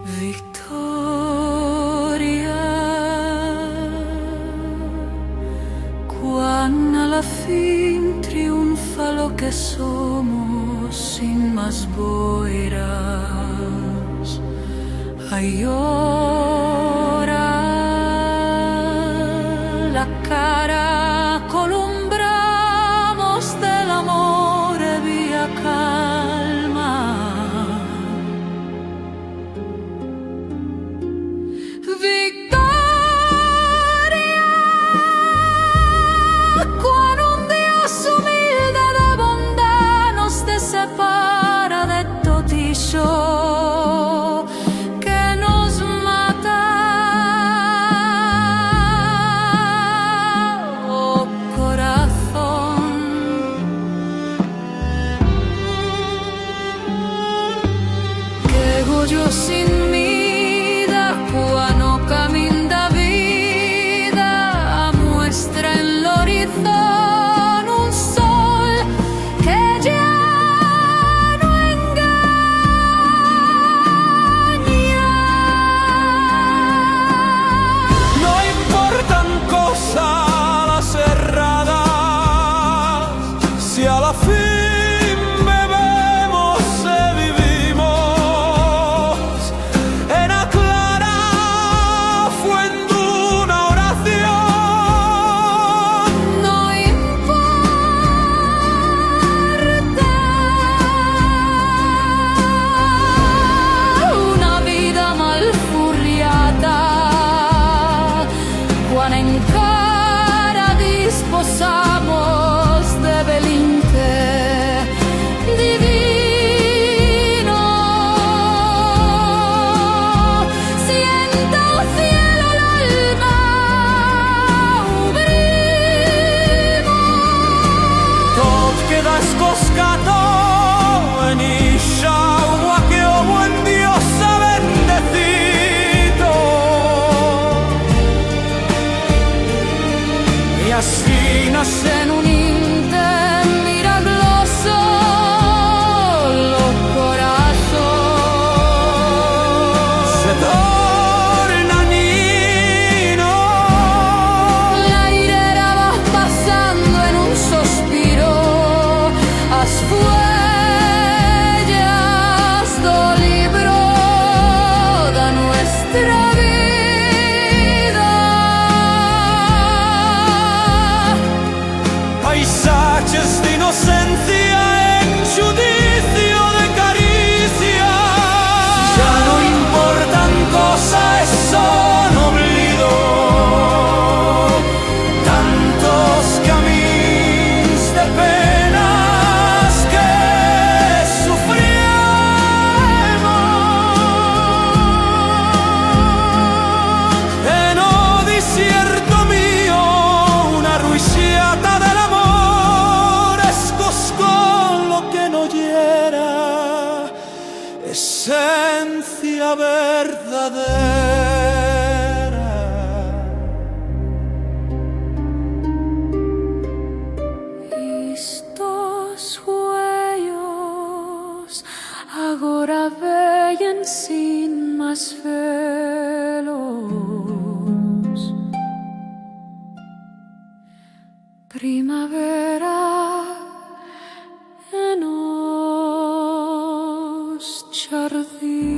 Victoria, cuando alla fin triunfa lo que somos sin más boiras. Ay, ahora la cara columbramos del amor via calma. Victoria, cuando un Dios humilde de bondad nos separa de totillo que nos mata. Oh corazón, que yo sin vida cuando camina vida muestra en el horizonte un sol que ya no engaña. No importan cosas erradas si a la fin bebemos y vivimos en la clara fuente de una oración. No importa una vida mal furriata cuando encara disposamos de belinte divino. Sienta el cielo l'alma ubrimos. Tot queda escoscato en isha agua que oh buen Dios ha bendecido. Y así nace En un inter milagroso los corazones se torna nino. la irera va pasando en un suspiro as huellas do libro da nuestra vida. Paisajes de inocencia en judicio de caricia. Ya no importan cosas, son oblido. Tantos caminos de penas que sufrimos. En oh desierto mío, una ruiciata del amor es con lo que no hiera, esencia verdadera. Estos huellos agora veien sin más velos. Primavera en os jardins.